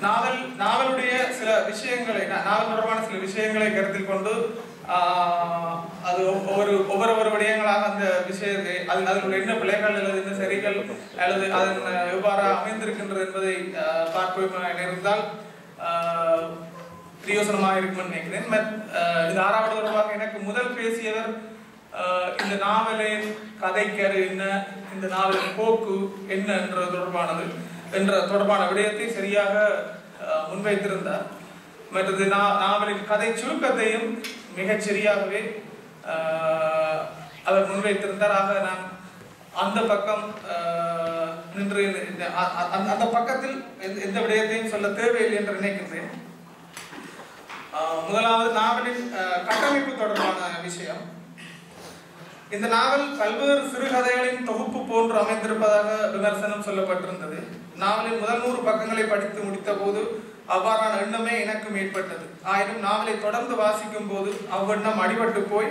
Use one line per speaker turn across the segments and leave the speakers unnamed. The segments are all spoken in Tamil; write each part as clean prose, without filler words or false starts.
நாவலுடைய சில விஷயங்களை நாவல் தொடர்பான சில விஷயங்களை கருத்தில் கொண்டு அது ஒவ்வொரு விடயங்களாக அந்த விஷயத்தை அதில் என்ன பிழைகள் அல்லது என்ன சரிகள் அல்லது அதன் எவ்வாறு அமைந்திருக்கின்றது என்பதை பார்ப்போம் இருந்தால் பிரயோசனமாக இருக்கும்னு நினைக்கிறேன். இந்த 6வது தொடர்பாக எனக்கு முதல் பேசியவர் இந்த நாவலின் கதைக்கரு என்ன, இந்த நாவலின் போக்கு என்ன என்ற தொடர்பான விடயத்தை சரியாக முன்வைத்திருந்தார். மற்றது நாவலின் கதை சுருக்கத்தையும் மிகச் சரியாகவே அவர் முன்வைத்திருந்தார். ஆக நான் அந்த பக்கம் நின்று அந்த பக்கத்தில் எந்த விடயத்தையும் சொல்ல தேவையில்லை என்று நினைக்கின்றேன். முதலாவது நாவலின் கட்டமைப்பு தொடர்பான விஷயம். இந்த நாவல் பல்வேறு சிறுகதைகளின் தொகுப்பு போன்று அமைந்திருப்பதாக விமர்சனம் சொல்லப்பட்டிருந்தது. நாவலின் முதல் 100 பக்கங்களை படித்து முடித்த போது அவ்வாறான எண்ணமே எனக்கும் ஏற்பட்டது. ஆயினும் நாவலை தொடர்ந்து வாசிக்கும் போது அவ்வெண்ணம் அடிபட்டு போய்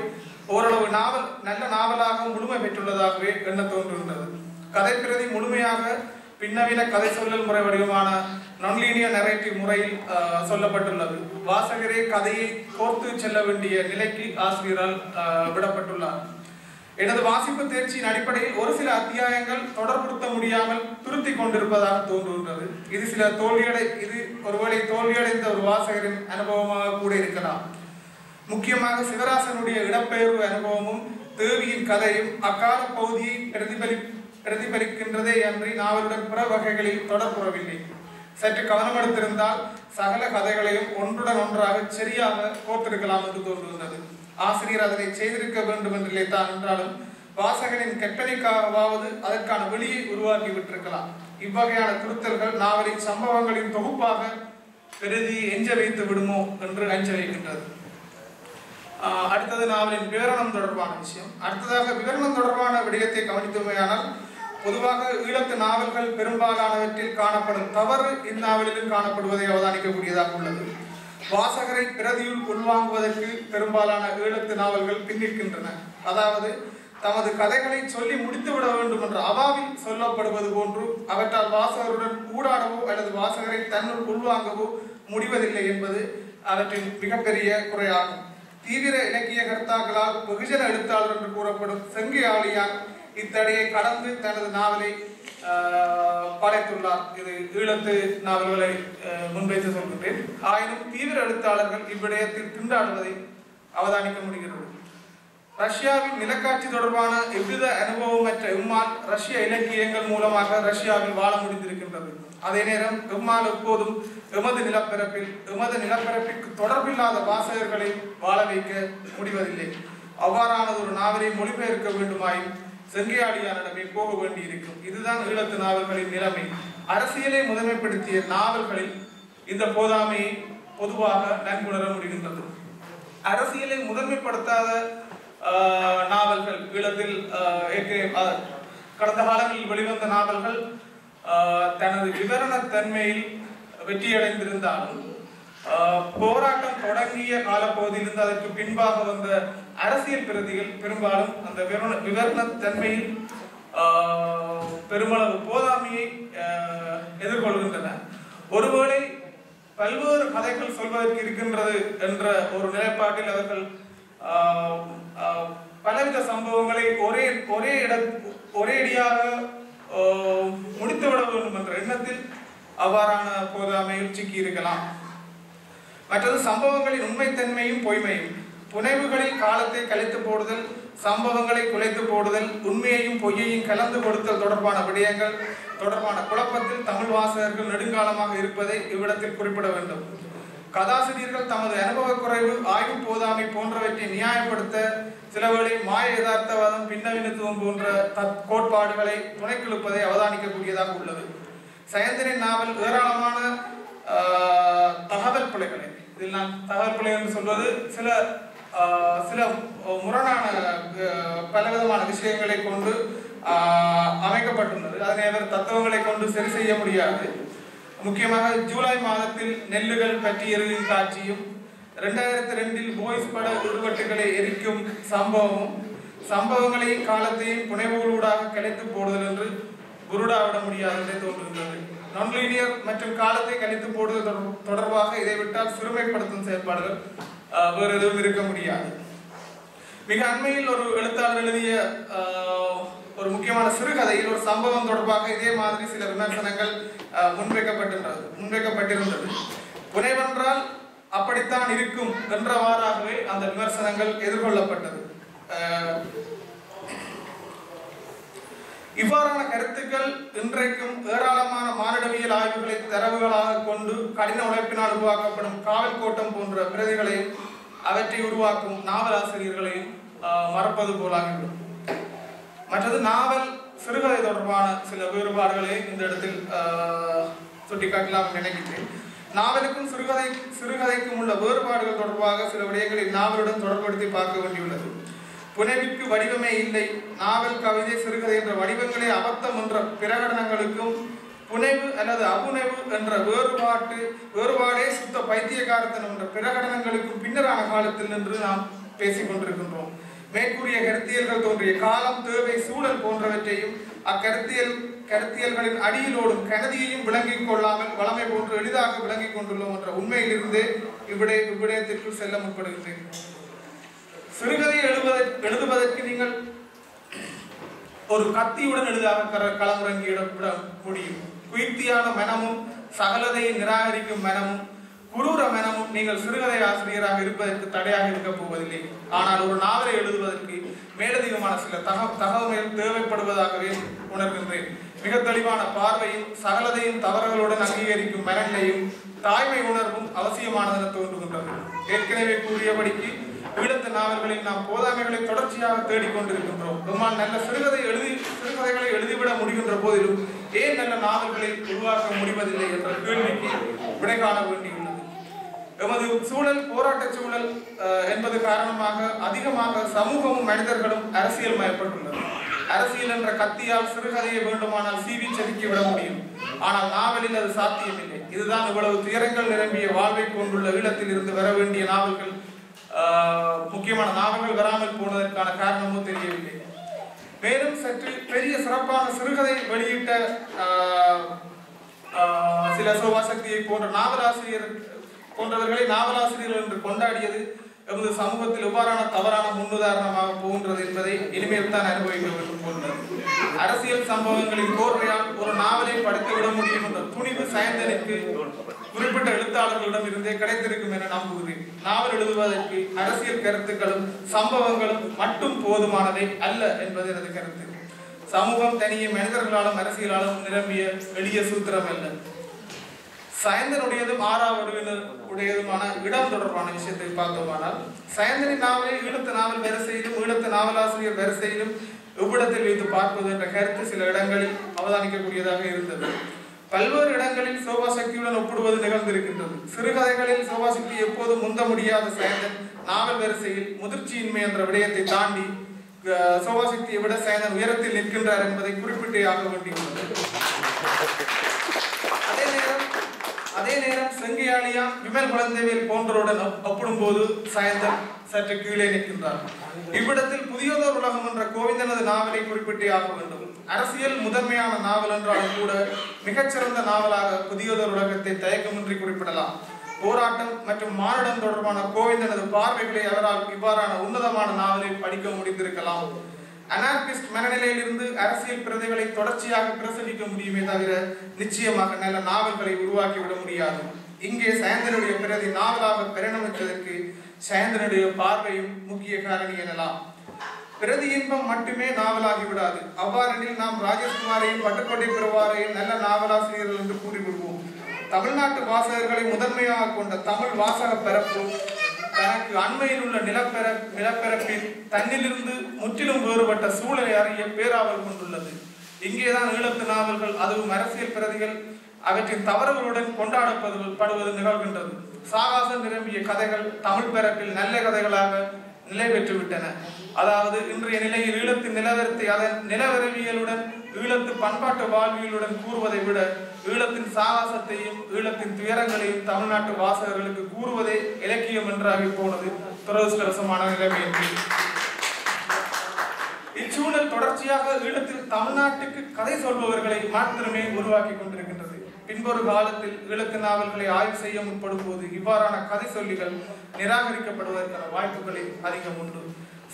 ஓரளவு நாவல் நல்ல நாவலாக முழுமை பெற்றுள்ளதாகவே எண்ண தோன்றுகின்றது. கதை பிரதி முழுமையாக பின்னவீன கதை சொல்லல் முறை வடிவமான நான்லீனியர் நரேட்டிவ் முறையில் சொல்லப்பட்டுள்ளது. வாசகரே கதையை கோர்த்து செல்ல வேண்டிய நிலைக்கு ஆசிரியரால் விடப்பட்டுள்ளார். எனது வாசிப்பு தேர்ச்சியின் அடிப்படையில் ஒரு சில அத்தியாயங்கள் தொடர்புறுத்த முடியாமல் துருத்தி கொண்டிருப்பதாக தோன்றுகின்றது. இது ஒருவேளை தோல்வியடைந்த ஒரு வாசகரின் அனுபவமாக கூட இருக்கலாம். முக்கியமாக சிவராசனுடைய இடப்பெயர்வு அனுபவமும் தேவியின் கதையும் அக்கால பகுதியை பிரதிபலிக்கின்றதே அன்றி நாவலுடன் பிற வகைகளில் தொடர்புறவில்லை. சற்று கவனமெடுத்திருந்தால் சகல கதைகளையும் ஒன்றுடன் ஒன்றாக சரியாக கோர்த்திருக்கலாம் என்று தோன்றுகின்றது. ஆசிரியர் அதனை செய்திருக்க வேண்டும் என்று நினைத்தான் என்றாலும் வாசகனின் கற்பனைக்காகவாவது அதற்கான வெளியை உருவாக்கி விட்டிருக்கலாம். இவ்வகையான திருத்தல்கள் நாவலின் சம்பவங்களின் தொகுப்பாக பெரிதி எஞ்ச வைத்து விடுமோ என்று அஞ்ச வைக்கின்றது. அடுத்தது நாவலின் விவரணம் தொடர்பான விஷயம். அடுத்ததாக விவரணம் தொடர்பான விடயத்தை கவனித்தமையானால் பொதுவாக ஈழத்து நாவல்கள் பெரும்பாலானவற்றில் காணப்படும் தவறு இந்நாவலிலும் காணப்படுவதை அவதானிக்கக்கூடியதாக உள்ளது. வாசகரை பிரதியுள் உள்வாங்குவதற்கு பெரும்பாலான ஈழத்து நாவல்கள் பின்னிற்கின்றன. அதாவது தமது கதைகளை சொல்லி முடித்துவிட வேண்டும் என்ற அவாவில் சொல்லப்படுவது போன்று அவற்றால் வாசகருடன் ஊடாடவோ அல்லது வாசகரை தன்னுள் உள்வாங்கவோ முடிவதில்லை என்பது அவற்றின் மிகப்பெரிய குறையாகும். தீவிர இலக்கிய கர்த்தாக்களால் வெகுஜன எழுத்தாளர் என்று கூறப்படும் செங்கை ஆழியான் இத்தடையை கடந்து தனது நாவலை படைத்துள்ளார். இது ஈழத்து நாவல்களை முன்வைத்து சொல்கின்றேன். ஆயினும் தீவிர எழுத்தாளர்கள் இவ்விடயத்தில் திண்டாடுவதை அவதானிக்க முடிகிறது. ரஷ்யாவின் நிலக்காட்சி தொடர்பான எவ்வித அனுபவமற்ற எம்மால் ரஷ்ய இலக்கியங்கள் மூலமாக ரஷ்யாவில் வாழ முடிந்திருக்கின்றது. அதே நேரம் எம்மால் எப்போதும் எமது நிலப்பரப்பிற்கு தொடர்பில்லாத வாசகர்களை வாழ வைக்க முடிவதில்லை. அவ்வாறானது ஒரு நாவலை மொழிபெயர்க்க வேண்டுமாயின் செங்கையாடியானிடமே போக வேண்டியிருக்கும். இதுதான் ஈழத்து நாவல்களின் நிலைமை. அரசியலை முதன்மைப்படுத்திய நாவல்களில் இந்த போதாமையை பொதுவாக நன்குணர முடிகின்றது. அரசியலை முதன்மைப்படுத்தாத நாவல்கள் ஈழத்தில் கடந்த காலங்களில் வெளிவந்த நாவல்கள் தனது விவரணத்தன்மையில் வெற்றியடைந்திருந்தாலும் போராட்டம் தொடங்கிய காலப்பகுதியிலிருந்து அதற்கு பின்பாக வந்த அரசியல் பிரதிகள் பெரும்பாலும் அந்த விவரணத்தன்மையில் பெருமளவு போதாமையை எதிர்கொள்கின்றன. ஒருவேளை பல்வேறு கதைகள் சொல்வதற்கு இருக்கின்றது என்ற ஒரு நிலைப்பாட்டில் அவர்கள் பலவித சம்பவங்களை ஒரேடியாக முடித்துவிட வேண்டும் என்ற எண்ணத்தில் அவ்வாறான போதாமையில் சிக்கி இருக்கலாம். மற்றது சம்பவங்களின் உண்மைத்தன்மையும் பொய்மையும். புனைவுகளில் காலத்தை கலைத்து போடுதல், சம்பவங்களை குலைத்து போடுதல், உண்மையையும் பொய்யையும் கலந்து கொடுத்தல் தொடர்பான விடயங்கள் தொடர்பான குழப்பத்தில் தமிழ் வாசகர்கள் நெடுங்காலமாக இருப்பதை இவ்விடத்தில் குறிப்பிட வேண்டும். கதாசிரியர்கள் தமது அனுபவ குறைவு, ஆய்வு போதாமை போன்றவற்றை நியாயப்படுத்த சிலவேளை மாய யதார்த்தவாதம், பின்னவீனத்துவம் போன்ற கோட்பாடுகளை துணைக்கிழுப்பதை அவதானிக்கக்கூடியதாக உள்ளது. சயந்தனின் நாவல் ஏராளமான தகவல் பிழைகளை, இதில் நான் தகவல் பிழை என்று சொல்வது சில முரணான பலவிதமான விஷயங்களை கொண்டு அமைக்கப்பட்டுள்ளது. அதனை அவர் தத்துவங்களை கொண்டு சரி செய்ய முடியாது. முக்கியமாக ஜூலை மாதத்தில் நெல்லுகள் பற்றி எரியும் காட்சியும் 2002 போய்ஸ் பட உருவட்டுகளை எரிக்கும் சம்பவங்களையும் காலத்தையும் புனைவுகளூடாக கிடைத்து போடுதல் என்று குருடாவிட முடியாது என்று தோன்றுகின்றது. நான்லீனியர் மற்றும் காலத்தை கழித்து போடுவது தொடர்பாக இதை விட்டால் சிறுமைப்படுத்தும் செயல்பாடுகள் வேறு எதுவும் இருக்க முடியாது. மிக அண்மையில் ஒரு எழுத்தாளர் எழுதிய ஒரு முக்கியமான சிறுகதையில் ஒரு சம்பவம் தொடர்பாக இதே மாதிரி சில விமர்சனங்கள் முன்வைக்கப்பட்டிருந்தது. புனைவென்றால் அப்படித்தான் இருக்கும் என்றவாறாகவே அந்த விமர்சனங்கள் எதிர்கொள்ளப்பட்டது. இவ்வாறான கருத்துக்கள் இன்றைக்கும் ஏராளமான மானிடவியல் ஆய்வுகளை தரவுகளாக கொண்டு கடின உழைப்பினால் உருவாக்கப்படும் காவல் கோட்டம் போன்ற பிரதிகளையும் அவற்றை உருவாக்கும் நாவலாசிரியர்களையும் மறப்பது போலாகிவிடும். மற்றது நாவல் சிறுகதை தொடர்பான சில வேறுபாடுகளை இந்த இடத்தில் சுட்டிக்காட்டலாம் நினைக்கிறேன். நாவலுக்கும் சிறுகதைக்கும் உள்ள வேறுபாடுகள் தொடர்பாக சில விடயங்களை நாவலுடன் தொடர்படுத்தி பார்க்க வேண்டியுள்ளது. புனைவிற்கு வடிவமே இல்லை. நாவல், கவிதை, சிறுகதை என்ற வடிவங்களே அபத்தம் என்ற பிரகடனங்களுக்கும் புனைவு அல்லது அபுனைவு என்ற வேறுபாடே சுத்த பைத்தியகாரத்தனம் என்ற பிரகடனங்களுக்கும் பின்னரான காலத்தில் நின்று நாம் பேசிக் கொண்டிருக்கின்றோம். மேற்கூறிய கருத்தியல்கள் தோன்றிய காலம், தேவை, சூழல் போன்றவற்றையும் கருத்தியல்களின் அடியிலோடும் கனதியையும் விளங்கிக் கொள்ளாமல் வளமை போன்று எளிதாக விளங்கிக் கொண்டுள்ளோம் என்ற உண்மையிலிருந்தே இவ்விடயத்திற்குள் செல்ல முற்படுகின்றேன். சிறுகதை எழுதுவதற்கு நீங்கள் ஒரு கத்தியுடன் எளிதாக களமிறங்கிவிட முடியும். குயுக்தியான மனமும் சகலதையை நிராகரிக்கும் மனமும் குரூர மனமும் நீங்கள் சிறுகதை ஆசிரியராக இருப்பதற்கு தடையாக இருக்க போவதில்லை. ஆனால் ஒரு நாவலை எழுதுவதற்கு மேலதிகமான சில தகவல்கள் தேவைப்படுவதாகவே உணர்கின்றேன். மிக தெளிவான பார்வையும் சகலதையும் தவறுகளுடன் அங்கீகரிக்கும் மனநிலையும் தாய்மை உணர்வும் அவசியமானதென தோன்றுகின்றது. ஏற்கனவே கூறியபடிக்கு ஈழத்து நாவல்களில் நாம் போதாமைகளை தொடர்ச்சியாக தேடிக்கொண்டிருக்கின்றோம். நம்மால் நல்ல சிறுகதைகளை எழுதிவிட முடிகின்ற போதிலும் ஏன் நல்ல நாவல்களை உருவாக்க முடிவதில்லை என்ற கேள்விக்கு விடை காண வேண்டியுள்ளது. எமது சூழல் போராட்ட சூழல் என்பது காரணமாக அதிகமாக சமூகமும் மனிதர்களும் அரசியல் மயப்பட்டுள்ளது. அரசியல் என்ற கத்தியால் சிறுகதையை வேண்டுமானால் சீவி செதுக்கிவிட முடியும். ஆனால் நாவலில் அது சாத்தியமில்லை. இதுதான் இவ்வளவு துயரங்கள் நிரம்பிய வாழ்வை கொண்டுள்ள ஈழத்தில் இருந்து வர வேண்டிய நாவல்கள், முக்கியமான நாவல்கள் வராமல் போனதற்கான காரணமும் தெரியவில்லை. மேலும் சற்று பெரிய சிறப்பான சிறுகதை வெளியிட்ட சில சோபாசக்தியை போன்ற போன்றவர்களை நாவலாசிரியர்கள் என்று கொண்டாடியது எமது சமூகத்தில் எவ்வாறான தவறான முன்னுதாரணமாக போகின்றது என்பதை இனிமேல் தான் அனுபவிக்க வேண்டும் போன்றது. அரசியல் சம்பவங்களின் கோர்வையால் ஒரு நாவலை படைத்துவிட முடியும் என்ற துணிவு சயந்தனுக்கு குறிப்பிட்ட எழுத்தாளர்களிடம் இருந்தே கிடைத்திருக்கும் என நம்புகிறேன். நாவல் எழுதுவதற்கு அரசியல் கருத்துக்களும் சம்பவங்களும் மட்டும் போதுமானதை அல்ல என்பது எனது கருத்து. சமூகம் தனியே மனிதர்களாலும் அரசியலாலும் நிரம்பிய எளிய சூத்திரம் அல்ல. சயந்தனுடையதும் ஆறாவதுடையதுமான இடம் தொடர்பான விஷயத்தை பார்த்தோமானால், சயந்தனின் நாவலை ஈழத்து நாவல் வரிசையிலும் ஈழத்து நாவலாசிரியர் வரிசையிலும் இவ்விடத்தில் வைத்து பார்ப்பது என்ற கருத்து சில இடங்களில் அவதானிக்கக்கூடியதாக இருந்தது. பல்வேறு இடங்களில் சோபாசக்தியுடன் ஒப்பிடுவது நிகழ்ந்திருக்கின்றது. சிறுகதைகளில் சோபாசக்தி எப்போது முந்த முடியாத சயந்தன் நாவல் வரிசையில் முதிர்ச்சியின்மை என்ற விடயத்தை தாண்டி சோபாசக்தியை விட சயந்தன் உயரத்தில் நிற்கின்றார் என்பதை குறிப்பிட்டே ஆக வேண்டியுள்ளது. அதே நேரம் செங்கையாளியான், விமல் குழந்தைவேல் போன்றோருடன் ஒப்பிடும்போது சயந்தன் சற்று கீழே நிற்கின்றார். இவ்விடத்தில் புதியதோர் உலகம் என்ற கோவிந்தனது நாவலை குறிப்பிட்டே ஆக வேண்டும். அரசியல் முதன்மையான நாவல் என்றாலும் கூட மிகச்சிறந்த நாவலாக புதியதோர் உலகத்தை தயக்கமின்றி குறிப்பிடலாம். போராட்டம் மற்றும் மானுடம் தொடர்பான கோவிந்தனது பார்வைகளை அவரால் இவ்வாறான உன்னதமான நாவலை படிக்க முடிந்திருக்கலாம். அனார்கிஸ்ட் மனநிலையில் இருந்து அரசியல் பிரதிகளை தொடர்ச்சியாக பிரசவிக்க முடியுமே தவிர நிச்சயமாக நல்ல நாவல்களை உருவாக்கிவிட முடியாது. இங்கே சயந்தனுடைய பிரதி நாவலாக பரிணமித்ததற்கு சயந்தனுடைய பார்வையும் முக்கிய காரணி எனலாம். பிரதி இன்பம் மட்டுமே நாவலாகிவிடாது. அவ்வாறெனில் நாம் ராஜேஷ்குமாரையும் பட்டுக்கோட்டை பெறுவாரையும் நல்ல நாவலாசிரியர்கள் என்று கூறிவிடுவோம். தமிழ்நாட்டு வாசகர்களை முதன்மையாக கொண்ட தமிழ் வாசக பரப்பு தனக்கு அண்மையில் உள்ள நிலப்பரப்பில் தன்னிலிருந்து முற்றிலும் வேறுபட்ட சூழலை அறிய பேராவல் கொண்டுள்ளது. இங்கேதான் ஈழத்து நாவல்கள், அதுவும் அரசியல் பிரதிகள், அவற்றின் தவறுகளுடன் கொண்டாடப்படுவது நிகழ்கின்றது. சாகாசம் நிரம்பிய கதைகள் தமிழ் பரப்பில் நல்ல கதைகளாக நிலை பெற்றுவிட்டன. அதாவது இன்றைய நிலையில் ஈழத்தின் நிலவரத்தை அதன் நிலவரவியலுடன் ஈழத்து பண்பாட்டு வாழ்வியலுடன் கூறுவதை விட ஈழத்தின் சாகாசத்தையும் ஈழத்தின் துயரங்களையும் தமிழ்நாட்டு வாசகர்களுக்கு கூறுவதே இலக்கியம் என்றாகி போனது துரதிருஷ்டவசமான நிலைமை. இச்சூழல் தொடர்ச்சியாக ஈழத்தில் தமிழ்நாட்டுக்கு கதை சொல்பவர்களை மாத்திரமே உருவாக்கி கொண்டிருக்கின்றது. பின்பொரு காலத்தில் ஈழத்து நாவல்களை ஆய்வு செய்ய முற்படும் போது இவ்வாறான கதை சொல்லிகள் நிராகரிக்கப்படுவதற்கான வாய்ப்புகளை அதிகம் உண்டு.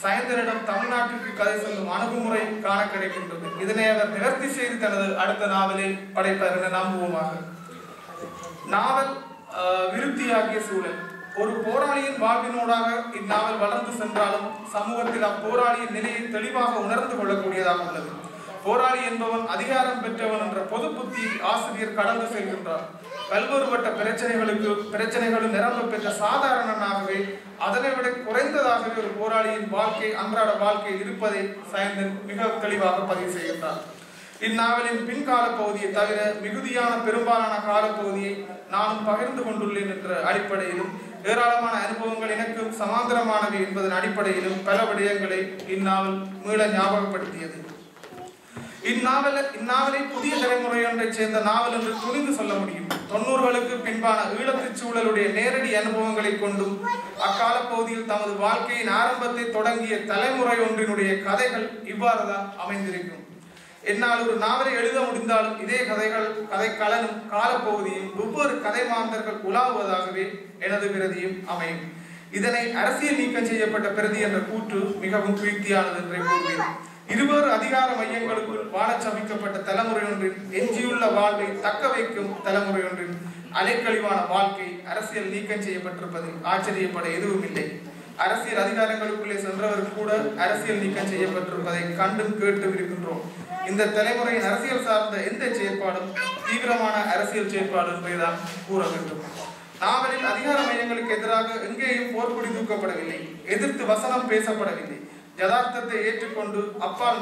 சயந்தனிடம் தமிழ்நாட்டிற்கு கதை சொல்லும் அணுகுமுறை காண கிடைக்கின்றது. இதனை அவர் நிவர்த்தி செய்து தனது அடுத்த நாவலை படைப்பார் என நம்புவோமாக. நாவல் விருத்தியாகிய சூழல். ஒரு போராளியின் வாழ்வினூடாக இந்நாவல் வளர்ந்து சென்றாலும் சமூகத்தில் அப்போராளியின் நிலையை தெளிவாக உணர்ந்து கொள்ளக்கூடியதாக உள்ளது. போராளி என்பவன் அதிகாரம் பெற்றவன் என்ற பொது புத்தி ஆசிரியர் கடந்து செல்கின்றார். பல்வேறுபட்ட பிரச்சனைகளும் நிரம்ப பெற்ற சாதாரணனாகவே அதனை விட குறைந்ததாகவே ஒரு போராளியின் வாழ்க்கை அன்றாட வாழ்க்கை இருப்பதை சயந்தன் மிக தெளிவாக பதிவு செய்கின்றார். இந்நாவலின் பின்கால பகுதியை தவிர மிகுதியான பெரும்பாலான காலப்பகுதியை நானும் பகிர்ந்து கொண்டுள்ளேன் என்ற அடிப்படையிலும் ஏராளமான அனுபவங்கள் எனக்கும் சமாந்தரமானவை என்பதன் அடிப்படையிலும் பல விடயங்களை இந்நாவல் மீள ஞாபகப்படுத்தியது. இந்நாவலை புதிய தலைமுறையொன்றைச் சேர்ந்த நாவல் என்று துணிந்து சொல்ல முடியும். 90களுக்கு பின்பான ஈழத்து சூழலுடைய நேரடி அனுபவங்களை கொண்டும் அக்கால பகுதியில் தமது வாழ்க்கையின் ஆரம்பத்தை தொடங்கிய தலைமுறை ஒன்றினுடைய கதைகள் இவ்வாறுதான் அமைந்திருக்கும். என்னால் ஒரு நாவலை எழுத முடிந்தாலும் இதே கதைக்களனும் காலப்பகுதியும் ஒவ்வொரு கதை மாந்தர்கள் உலாவுவதாகவே எனது பிரதியும் அமையும். இதனை அரசியல் நீக்கம் செய்யப்பட்ட பிரதி என்ற கூற்று மிகவும் கீர்த்தியானது என்றே கூறுவேன். இருவேறு அதிகார மையங்களுக்குள் வாழச் சமைக்கப்பட்ட தலைமுறை ஒன்றின் எஞ்சியுள்ள வாழ்வை தக்க வைக்கும் தலைமுறை ஒன்றின் அலைக்கழிவான வாழ்க்கை அரசியல் நீக்கம் செய்யப்பட்டிருப்பதில் ஆச்சரியப்பட எதுவும் இல்லை. அரசியல் அதிகாரங்களுக்குள்ளே சென்றவர் கூட அரசியல் நீக்கம் செய்யப்பட்டிருப்பதை கண்டும் கேட்டும் இருக்கின்றோம். இந்த தலைமுறையின் அரசியல் சார்ந்த எந்த செயற்பாடும் தீவிரமான அரசியல் செயற்பாடு என்றுதான் கூற வேண்டும். நாவலில் அதிகார மையங்களுக்கு எதிராக எங்கேயும் போர்க்குடி தூக்கப்படவில்லை. எதிர்த்து வசனம் பேசப்படவில்லை. யதார்த்தத்தை ஏற்றுக்கொண்டு அப்பால்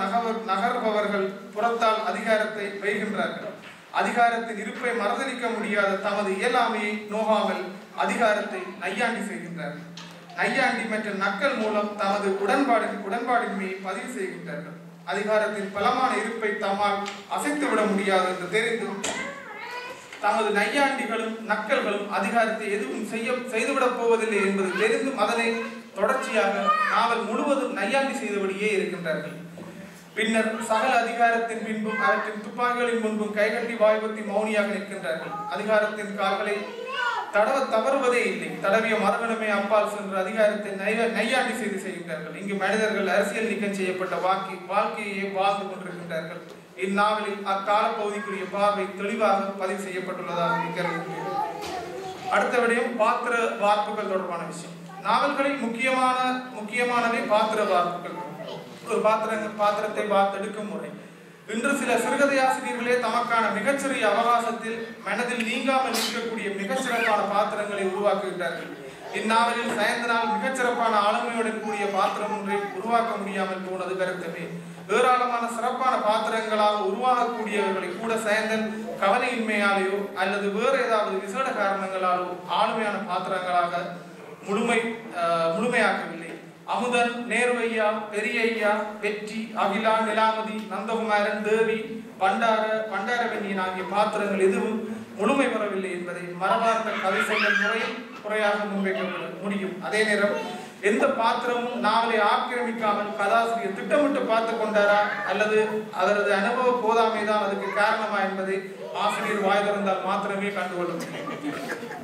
நகர்பவர்கள் புறத்தால் அதிகாரத்தை வைகின்றார்கள். அதிகாரத்தின் இருப்பை மறுதளிக்க முடியாத தமது இயலாமையை நோகாமல் அதிகாரத்தை நையாண்டி செய்கின்றார்கள். நையாண்டி மற்றும் நக்கல் மூலம் தமது உடன்பாடின்மையை பதிவு செய்கின்றார்கள். அதிகாரத்தின் பலமான இருப்பை தம்மால் அசைத்துவிட முடியாது என்று தெரிந்தும் தமது நையாண்டிகளும் நக்கல்களும் அதிகாரத்தை எதுவும் செய்துவிடப் போவதில்லை என்பது தெரிந்தும் அதனை தொடர்ச்சியாக நாவல் முழுவதும் நையாண்டி செய்தபடியே இருக்கின்றார்கள். பின்னர் சகல அதிகாரத்தின் பின்பும் அவற்றின் துப்பாக்கிகளின் முன்பும் கைகட்டி வாய்வத்தி மௌனியாக நிற்கின்றார்கள். அதிகாரத்தின் கால்களை தவறுவதே இல்லை. தடவிய மறுகணமே அப்பால் சென்று அதிகாரத்தை நையாண்டி செய்கின்றார்கள். இங்கு மனிதர்கள் அரசியல் நீக்கம் செய்யப்பட்ட வாழ்க்கையை வாழ்ந்து கொண்டிருக்கின்றார்கள். இந்நாவலில் அக்கால பகுதிக்குரிய பார்வை தெளிவாக பதிவு செய்யப்பட்டுள்ளதாக கருதுகிறேன். அடுத்த விடயம் பாத்திர வார்ப்புகள் தொடர்பான விஷயம். நாவல்களில் முக்கியமானவை பாத்திர வார்ப்புகள். ஒரு பாத்திரத்தை வார்த்தெடுக்கும் முறை. இன்று சில சிறுகதையாசிரியர்களே தமக்கான மிகச்சிறிய அவகாசத்தில் மனதில் நீங்காமல் நிற்கக்கூடிய மிகச்சிறப்பான பாத்திரங்களை உருவாக்குகின்றார்கள். இந்நாவலில் சயந்தனால் மிகச்சிறப்பான ஆளுமையுடன் கூடிய பாத்திரம் ஒன்றை உருவாக்க முடியாமல் போனது கருத்தமே. ஏராளமான சிறப்பான பாத்திரங்களாக உருவாகக்கூடியவர்களை கூட சயந்தன் கவலையின்மையாலேயோ அல்லது வேறு ஏதாவது விசேட காரணங்களாலோ ஆளுமையான பாத்திரங்களாக முழுமையாக்கவில்லை. அமுதன், நேர்வையா, பெரியய்யா, வெற்றி, அகிலா, நிலாமதி, நந்தகுமாரன், தேவி, பண்டாரவெண்ணியன் ஆகிய பாத்திரங்கள் எதுவும் முழுமை பெறவில்லை என்பதை மரபார்ந்த கதை சொல்லும் முறையில் குறையாக முன்வைக்க முடியும். அதே நேரம் எந்த பாத்திரமும் நாவலை ஆக்கிரமிக்காமல் கதாசிரியர் திட்டமிட்டு பார்த்து கொண்டாரா அல்லது அவரது அனுபவ போதாமைதான் அதுக்கு காரணமா என்பதை ஆசிரியர் வாய் திறந்தால் மாத்திரமே கண்டுகொள்ள முடியும்.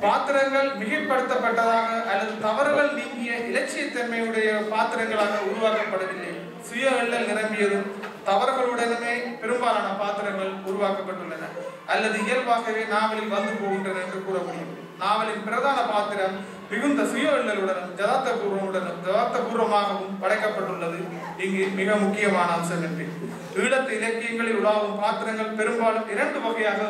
பாத்திரங்கள் மிகைப்படுத்தப்பட்டதாக அல்லது தவறுகள் நீங்கிய இலட்சியத்தன்மையுடைய பாத்திரங்களாக உருவாக்கப்படவில்லை. சுய எண்ணல் நிரம்பியதும் தவறுகளுடனுமே பெரும்பாலான பாத்திரங்கள் உருவாக்கப்பட்டுள்ளன அல்லது இயல்பாகவே நாவலில் வந்து போகின்றன என்று கூற முடியும். நாவலின் பிரதான பாத்திரம் மிகுந்த சுய எண்ணலுடனும் ஜதார்த்தபூர்வமாகவும் படைக்கப்பட்டுள்ளது இங்கு மிக முக்கியமான அம்சம் என்று. ஈழத்து இலக்கியங்களில் உலாவும் பாத்திரங்கள் பெரும்பாலும் 2 வகையாக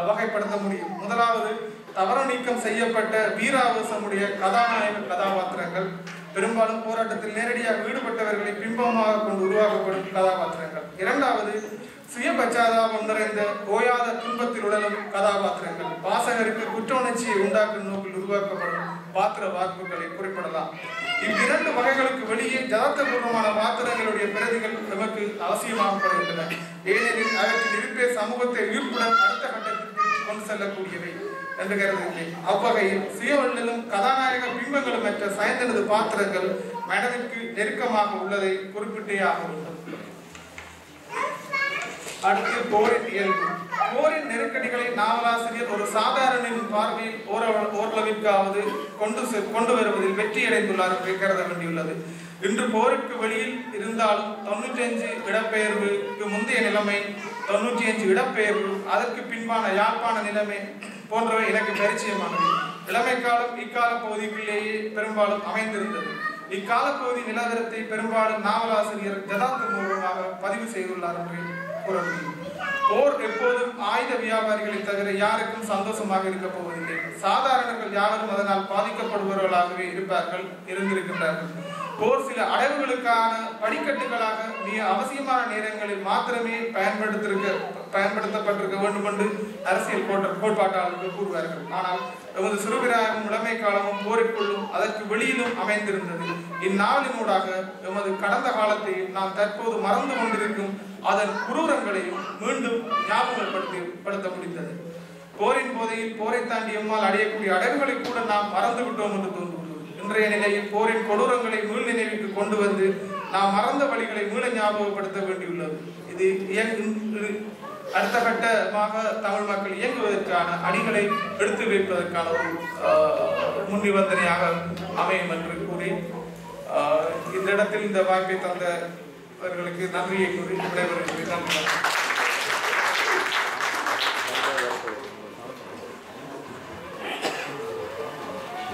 வகைப்படுத்த முடியும். முதலாவது தவறு நீக்கம் செய்யப்பட்ட வீராவேசமுடைய கதாநாயக கதாபாத்திரங்கள், பெரும்பாலும் போராட்டத்தில் நேரடியாக ஈடுபட்டவர்களை பிம்பமாக கொண்டு உருவாக்கப்படும் கதாபாத்திரங்கள். இரண்டாவது சுய பச்சாதாபம் நிறைந்த ஓயாத துன்பத்தில் உடலும் கதாபாத்திரங்கள், வாசகருக்கு குற்ற உணர்ச்சியை உண்டாக்கும் நோக்கில் உருவாக்கப்படும் பாத்திர வார்ப்புகளை குறிப்பிடலாம். இவ்விரண்டு வகைகளுக்கு வெளியே ஜதார்த்தபூர்வமான பாத்திரங்களுடைய பிரதிகள் நமக்கு அவசியமாகப்படுகின்றன. ஏனெனில் அவற்றின் இருப்பே சமூகத்தை உயிர்ப்புடன் அடுத்த கட்டத்திற்கு கொண்டு செல்லக்கூடியவை என்று கருதுகிறேன். அவ்வகையில் சுயவல்லலும் கதாநாயக பிம்பங்களும் மற்ற சயந்தனது பாத்திரங்கள் மனதிற்கு நெருக்கமாக உள்ளதை குறிப்பிட்டே ஆக வேண்டும். அடுத்து போரின் இயல்பு. போரின் நெருக்கடிகளை நாவலாசிரியர் ஒரு சாதாரணனின் பார்வையில் ஓரளவிற்காவது கொண்டு வருவதில் வெற்றியடைந்துள்ளார் என்று கருத வேண்டியுள்ளது. இன்று போருக்கு வெளியில் இருந்தாலும் 95 இடப்பெயர்வுக்கு முந்தைய நிலைமை, 95 இடப்பெயர்வு, அதற்கு பின்பான யாழ்ப்பாண நிலைமை போன்றவை எனக்கு பரிச்சயமானது. இளமை காலம் இக்கால பகுதிக்குள்ளேயே பெரும்பாலும் அமைந்திருந்தது. இக்கால பகுதி நிலவரத்தை பெரும்பாலும் நாவலாசிரியர் யதார்த்தபூர்வமாக பதிவு செய்துள்ளார் என்று கூற முடியும். போர் எப்போதும் ஆயுத வியாபாரிகளை தவிர யாருக்கும் சந்தோஷமாக இருக்க போவதில்லை. சாதாரணர்கள் யாரும் அதனால் பாதிக்கப்படுபவர்களாகவே இருந்திருக்கின்றார்கள். போர் சில அடைவுகளுக்கான படிக்கட்டுகளாக மிக அவசியமான நேரங்களில் மாத்திரமே பயன்படுத்தப்பட்டிருக்க வேண்டும் என்று அரசியல் கோட்பாட்டாளர்கள் கூறுவார்கள். ஆனால் எமது சிறுபிராயமும் இளமை காலமும் போரிற்குள்ளும் அதற்கு வெளியிலும் அமைந்திருந்தது. இந்நாளினூடாக எமது கடந்த காலத்தையும் நாம் தற்போது மறந்து கொண்டிருக்கும் அதன் குரூரங்களையும் மீண்டும் ஞாபகப்படுத்த முடிந்தது. போரின் போதையில் போரை தாண்டி எம்மால் அடையக்கூடிய அடைவுகளை கூட நாம் மறந்துவிட்டோம் என்று தோன்றுகிறது. இன்றைய நிலையில் போரின் கொடூரங்களை மீள் நினைவுக்கு கொண்டு வந்து நாம் மறந்த வழிகளை மீள ஞாபகப்படுத்த வேண்டியுள்ளது. இது அடுத்த கட்டமாக தமிழ் மக்கள் இயங்குவதற்கான அடிகளை எடுத்து வைப்பதற்கான ஒரு முன்னிபந்தனையாக அமையும் என்று கூறி இந்த இடத்தில் இந்த வாய்ப்பை தந்தவர்களுக்கு நன்றியை கூறி விடைபெறுகிறேன்.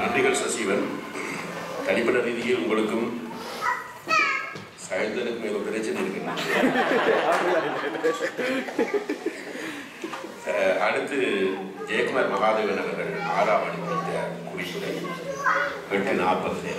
நன்றிகள் சசிவன். தனிப்பட்ட ரீதியில் உங்களுக்கும் சாயந்தனுக்கும் ஏதோ பிரச்சனை இருக்கு. அடுத்து ஜெயக்குமார் மகாதேவன் அவர்கள் 6ஆம் அணி குறித்த குறிப்புரை 8:40.